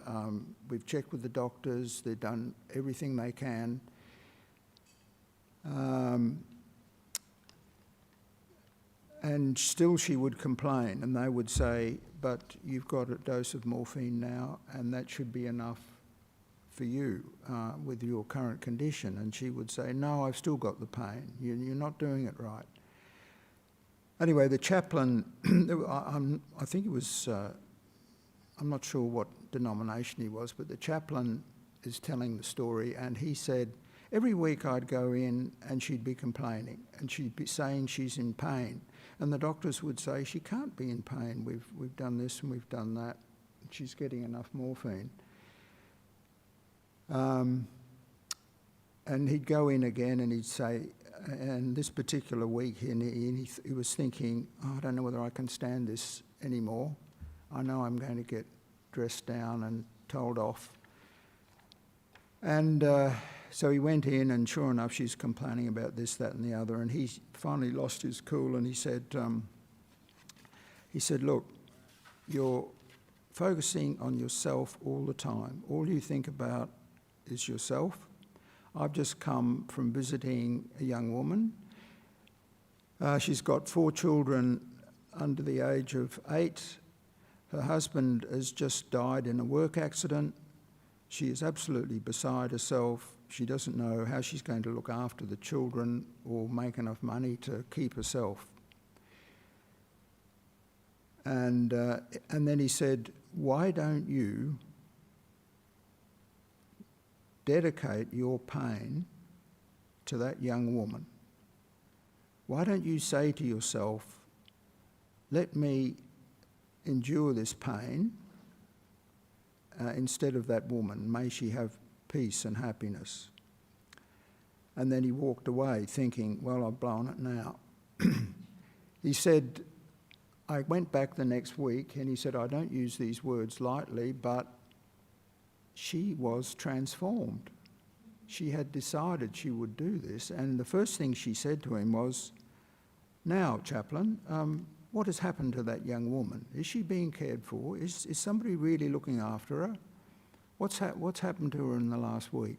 We've checked with the doctors. They've done everything they can." And still she would complain, and they would say, "But you've got a dose of morphine now, and that should be enough for you with your current condition." And she would say, "No, I've still got the pain. You're not doing it right." Anyway, the chaplain, I think it was, I'm not sure what denomination he was, but the chaplain is telling the story, and he said, every week I'd go in and she'd be complaining, and she'd be saying she's in pain. And the doctors would say, "She can't be in pain. We've done this and we've done that. She's getting enough morphine." And he'd go in again and he'd say, and this particular week he was thinking, "Oh, I don't know whether I can stand this anymore. I know I'm going to get dressed down and told off." And so he went in, and sure enough, she's complaining about this, that and the other, and he finally lost his cool, and he said, "Look, you're focusing on yourself all the time. All you think about is yourself. I've just come from visiting a young woman. She's got 4 children under the age of 8. Her husband has just died in a work accident. She is absolutely beside herself. She doesn't know how she's going to look after the children or make enough money to keep herself. And then he said, why don't you dedicate your pain to that young woman? Why don't you say to yourself, let me endure this pain instead of that woman. May she have peace and happiness. And then he walked away thinking, well, I've blown it now. He said, I went back the next week and he said, I don't use these words lightly, but she was transformed. She had decided she would do this, and the first thing she said to him was, now, chaplain, what has happened to that young woman? Is she being cared for? Is somebody really looking after her? What's happened to her in the last week?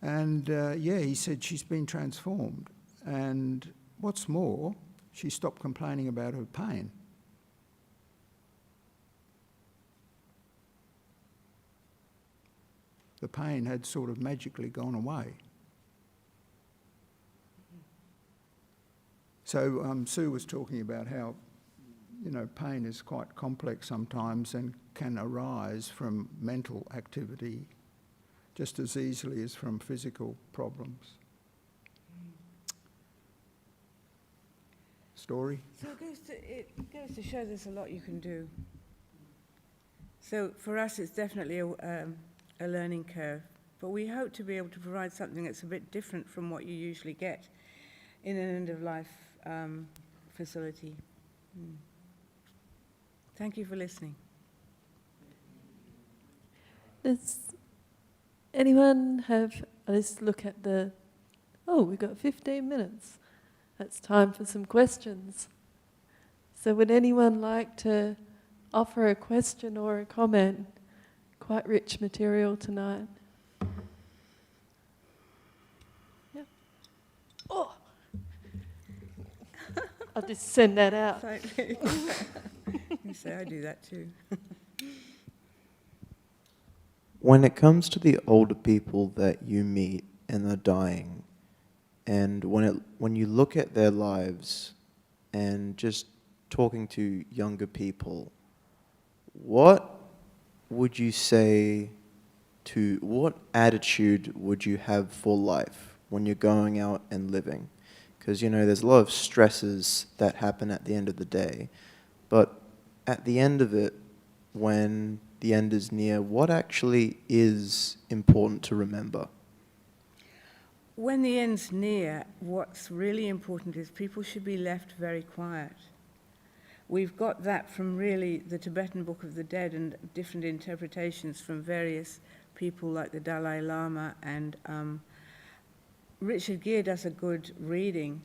And he said she's been transformed. And what's more, she stopped complaining about her pain. The pain had sort of magically gone away. So Sue was talking about how, pain is quite complex sometimes and can arise from mental activity just as easily as from physical problems. Story? So it goes to show there's a lot you can do. So for us, it's definitely a learning curve, but we hope to be able to provide something that's a bit different from what you usually get in an end-of-life facility. Thank you for listening. Does anyone have, let's look at we've got 15 minutes. That's time for some questions. So would anyone like to offer a question or a comment? Quite rich material tonight. Yeah. Oh! I'll just send that out. Totally. You say I do that too. When it comes to the older people that you meet and are dying, and when you look at their lives and just talking to younger people, what would you say what attitude would you have for life when you're going out and living? Because, there's a lot of stresses that happen at the end of the day. But at the end of it, when the end is near, what actually is important to remember? When the end's near, what's really important is people should be left very quiet. We've got that from really the Tibetan Book of the Dead and different interpretations from various people like the Dalai Lama, and Richard Gere does a good reading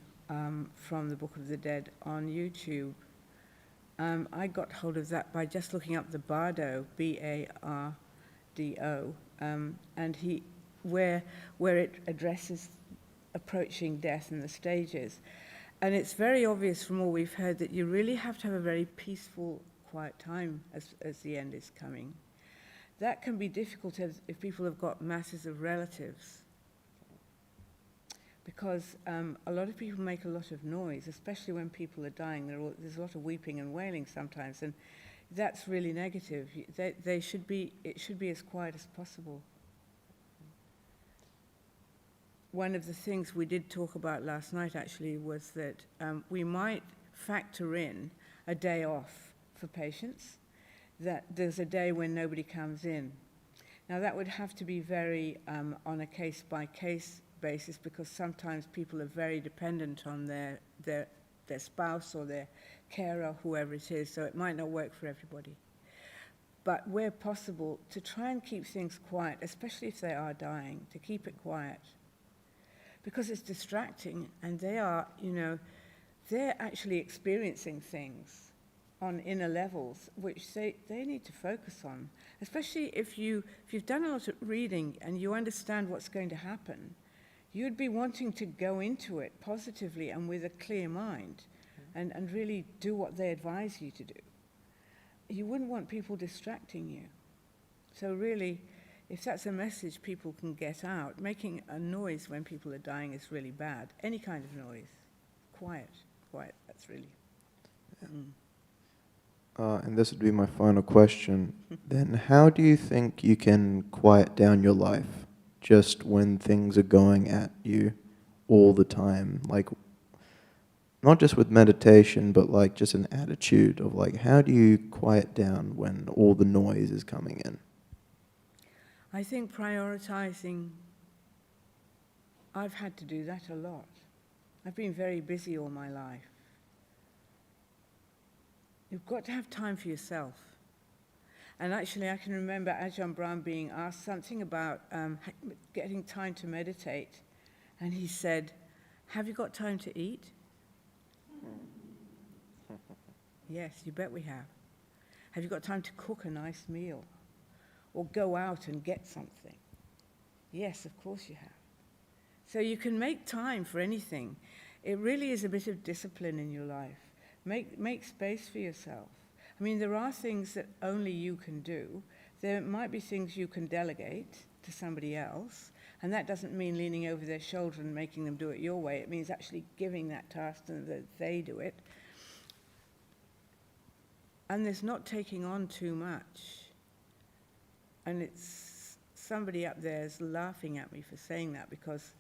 from the Book of the Dead on YouTube. I got hold of that by just looking up the Bardo, B-A-R-D-O, and where it addresses approaching death and the stages. And it's very obvious from all we've heard that you really have to have a very peaceful, quiet time as the end is coming. That can be difficult if people have got masses of relatives, because a lot of people make a lot of noise, especially when people are dying. There's a lot of weeping and wailing sometimes, and that's really negative. It should be as quiet as possible. One of the things we did talk about last night actually was that we might factor in a day off for patients, that there's a day when nobody comes in. Now that would have to be very on a case-by-case basis, because sometimes people are very dependent on their spouse or their carer, whoever it is, so it might not work for everybody. But where possible, to try and keep things quiet, especially if they are dying, to keep it quiet. Because it's distracting, and they are, they're actually experiencing things. on inner levels, which they need to focus on, especially if you've done a lot of reading and you understand what's going to happen. You'd be wanting to go into it positively and with a clear mind and really do what they advise you to do. You wouldn't want people distracting you. So really, if that's a message people can get out, making a noise when people are dying is really bad. Any kind of noise. Quiet, that's really... And this would be my final question. Then how do you think you can quiet down your life just when things are going at you all the time? Like, not just with meditation, but like just an attitude of like, how do you quiet down when all the noise is coming in? I think prioritizing, I've had to do that a lot. I've been very busy all my life. You've got to have time for yourself. And actually, I can remember Ajahn Brahm being asked something about getting time to meditate. And he said, "Have you got time to eat?" Yes, you bet we have. Have you got time to cook a nice meal? Or go out and get something? Yes, of course you have. So you can make time for anything. It really is a bit of discipline in your life. Make space for yourself. I mean, there are things that only you can do. There might be things you can delegate to somebody else, and that doesn't mean leaning over their shoulder and making them do it your way. It means actually giving that task and that they do it. And there's not taking on too much. And it's somebody up there is laughing at me for saying that because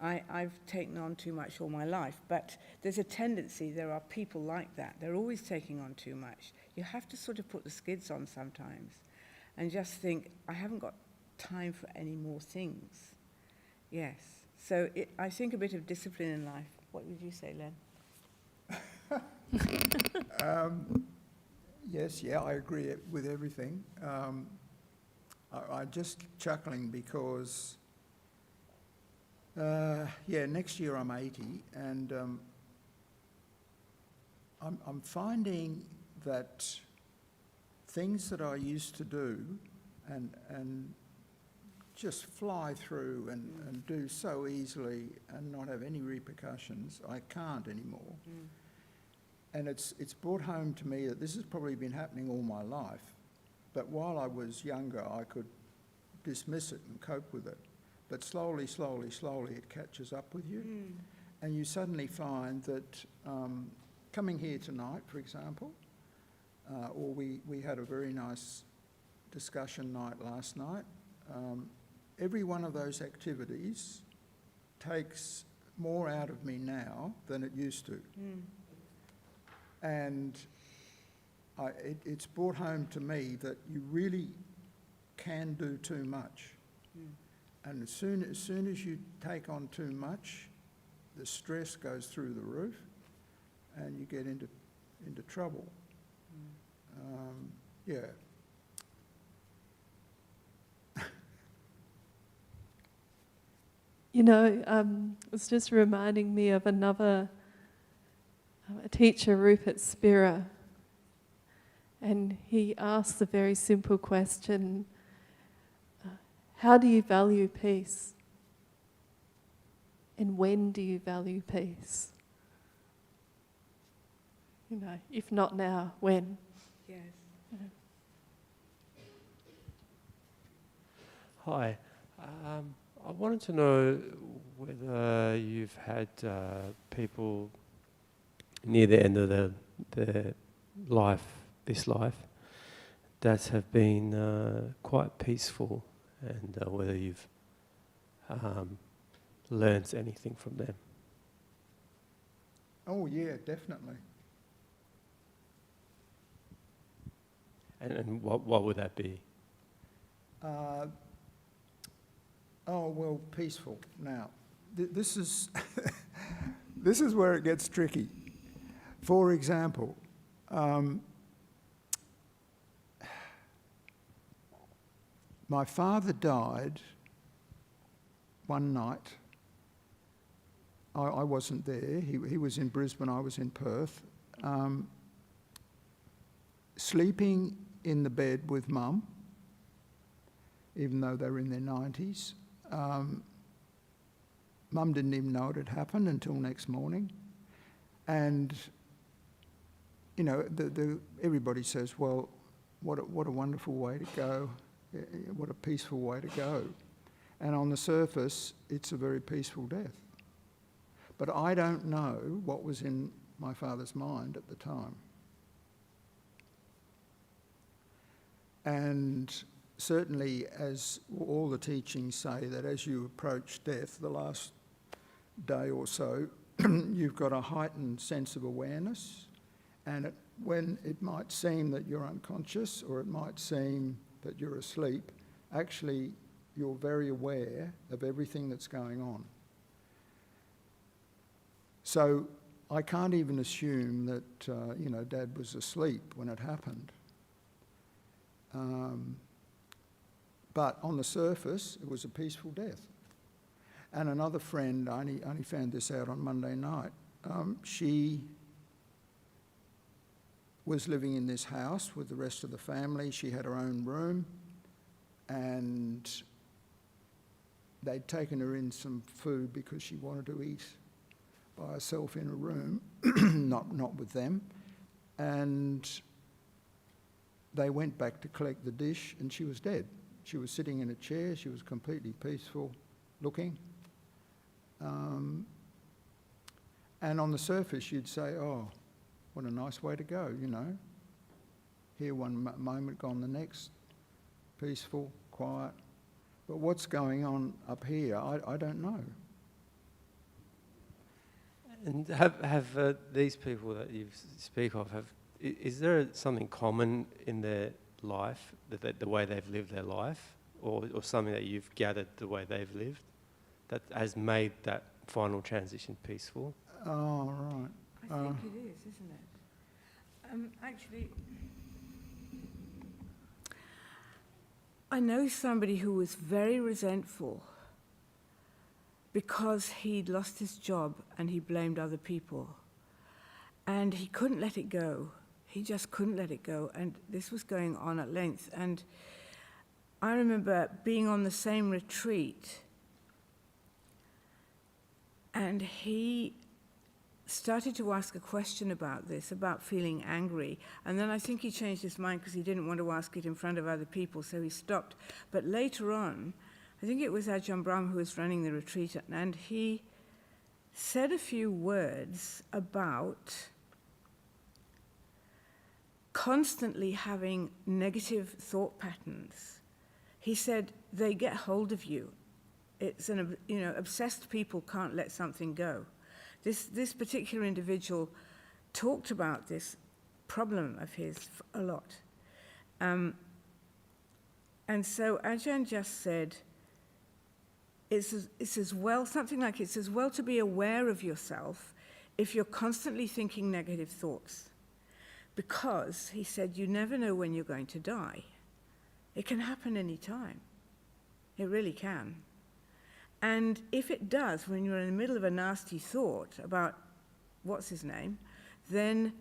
I've taken on too much all my life, but there's a tendency, there are people like that. They're always taking on too much. You have to sort of put the skids on sometimes and just think, I haven't got time for any more things. Yes. So I think a bit of discipline in life. What would you say, Len? Yes, I agree with everything. I'm just chuckling because next year I'm 80, and I'm finding that things that I used to do and just fly through and do so easily and not have any repercussions, I can't anymore. And it's brought home to me that this has probably been happening all my life, but while I was younger I could dismiss it and cope with it. But slowly, it catches up with you. And you suddenly find that coming here tonight, for example, or we had a very nice discussion night last night, every one of those activities takes more out of me now than it used to. And it's brought home to me that you really can do too much. And as soon as you take on too much, the stress goes through the roof and you get into trouble. You know, it's just reminding me of another a teacher, Rupert Spira, and he asks a very simple question: how do you value peace? And when do you value peace? You know, if not now, when? Yes. Hi. I wanted to know whether you've had people near the end of their life, this life, that have been quite peaceful, and whether you've learned anything from them. Oh yeah, definitely. And what would that be? Peaceful. Now, this is this is where it gets tricky. For example, my father died one night. I wasn't there. He was in Brisbane, I was in Perth. sleeping in the bed with Mum, even though they were in their 90s. Mum didn't even know it had happened until next morning. And, you know, everybody says, well, what a wonderful way to go, what a peaceful way to go. And on the surface, it's a very peaceful death. But I don't know what was in my father's mind at the time. And certainly, as all the teachings say, that as you approach death, the last day or so, you've got a heightened sense of awareness, and when it might seem that you're unconscious or it might seem that you're asleep, actually you're very aware of everything that's going on. So I can't even assume that, you know, Dad was asleep when it happened. But on the surface, it was a peaceful death. And another friend, I only found this out on Monday night, she was living in this house with the rest of the family. She had her own room, and they'd taken her in some food because she wanted to eat by herself in a room, not with them. And they went back to collect the dish, and she was dead. She was sitting in a chair. She was completely peaceful looking. And on the surface, you'd say, oh, what a nice way to go, you know. Here one moment, gone the next. Peaceful, quiet. But what's going on up here, I don't know. And have these people that you speak of, is there something common in their life, the way they've lived their life, or something that you've gathered the way they've lived, that has made that final transition peaceful? Oh, right. I think it is, isn't it? Actually, I know somebody who was very resentful because he'd lost his job and he blamed other people. And he couldn't let it go. He just couldn't let it go. And this was going on at length. And I remember being on the same retreat, and he started to ask a question about this, about feeling angry. And then I think he changed his mind because he didn't want to ask it in front of other people, so he stopped. But later on, I think it was Ajahn Brahm who was running the retreat, and he said a few words about constantly having negative thought patterns. He said, they get hold of you. It's obsessed people can't let something go. This particular individual talked about this problem of his a lot. And so Ajahn just said, it's as well, something like it's as well to be aware of yourself if you're constantly thinking negative thoughts. Because, he said, you never know when you're going to die. It can happen any time. It really can. And if it does, when you're in the middle of a nasty thought about what's his name, then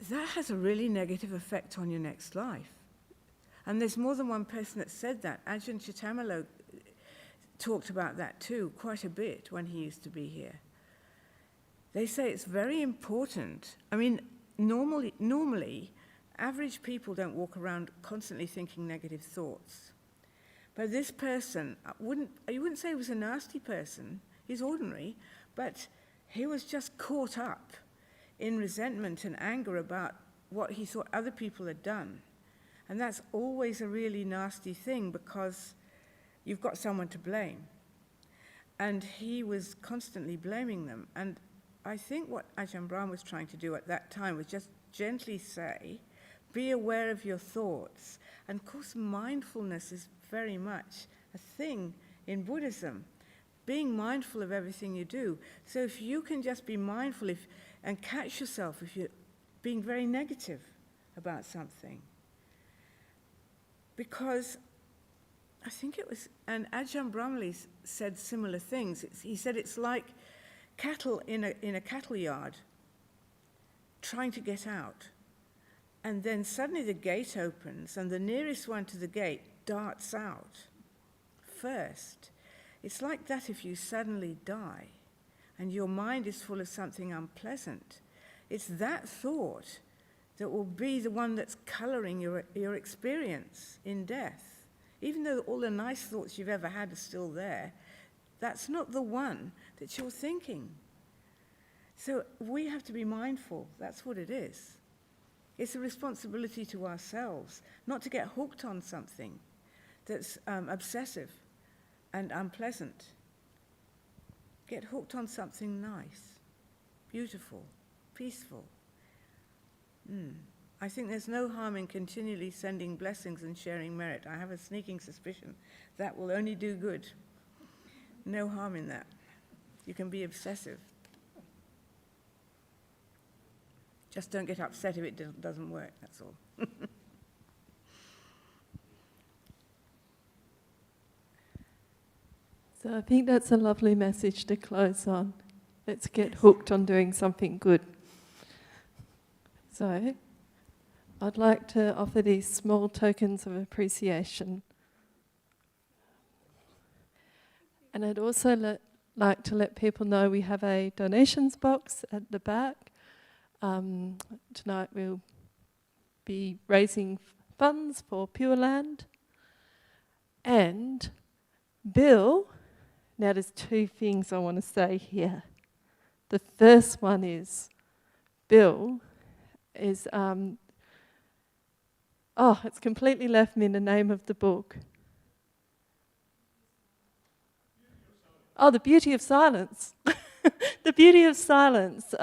that has a really negative effect on your next life. And there's more than one person that said that. Ajahn Chitamalo talked about that too, quite a bit when he used to be here. They say it's very important. I mean, normally, average people don't walk around constantly thinking negative thoughts. But this person, you wouldn't say he was a nasty person, he's ordinary, but he was just caught up in resentment and anger about what he thought other people had done. And that's always a really nasty thing because you've got someone to blame. And he was constantly blaming them. And I think what Ajahn Brahm was trying to do at that time was just gently say, be aware of your thoughts. And of course, mindfulness is very much a thing in Buddhism, being mindful of everything you do. So if you can just be mindful and catch yourself if you're being very negative about something. Because I think it was, and Ajahn Brahm said similar things. He said it's like cattle in a cattle yard trying to get out. And then suddenly the gate opens and the nearest one to the gate darts out first. It's like that if you suddenly die and your mind is full of something unpleasant. It's that thought that will be the one that's colouring your experience in death. Even though all the nice thoughts you've ever had are still there, that's not the one that you're thinking. So we have to be mindful. That's what it is. It's a responsibility to ourselves not to get hooked on something that's obsessive and unpleasant. Get hooked on something nice, beautiful, peaceful. I think there's no harm in continually sending blessings and sharing merit. I have a sneaking suspicion that will only do good. No harm in that. You can be obsessive. Just don't get upset if it doesn't work, that's all. So I think that's a lovely message to close on. Let's get hooked on doing something good. So I'd like to offer these small tokens of appreciation. And I'd also like to let people know we have a donations box at the back. Tonight we'll be raising funds for Pure Land. And Bill, now there's two things I want to say here. The first one is, Bill is, it's completely left me the name of the book. Oh, The Beauty of Silence. The Beauty of Silence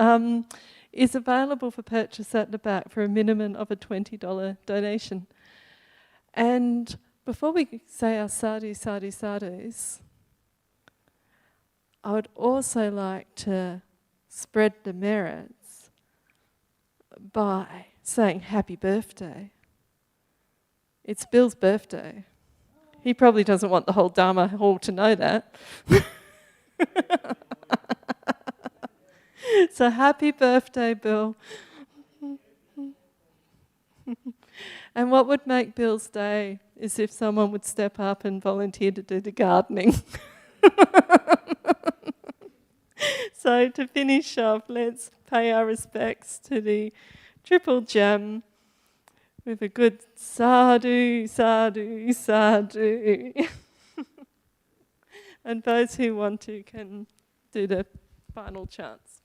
is available for purchase at the back for a minimum of a $20 donation. And before we say our sadhu, sadhu, sadhus, I would also like to spread the merits by saying happy birthday. It's Bill's birthday. He probably doesn't want the whole Dharma hall to know that. So happy birthday, Bill. And what would make Bill's day is if someone would step up and volunteer to do the gardening. So to finish off, let's pay our respects to the Triple Gem with a good sadhu, sadhu, sadhu. And those who want to can do the final chants.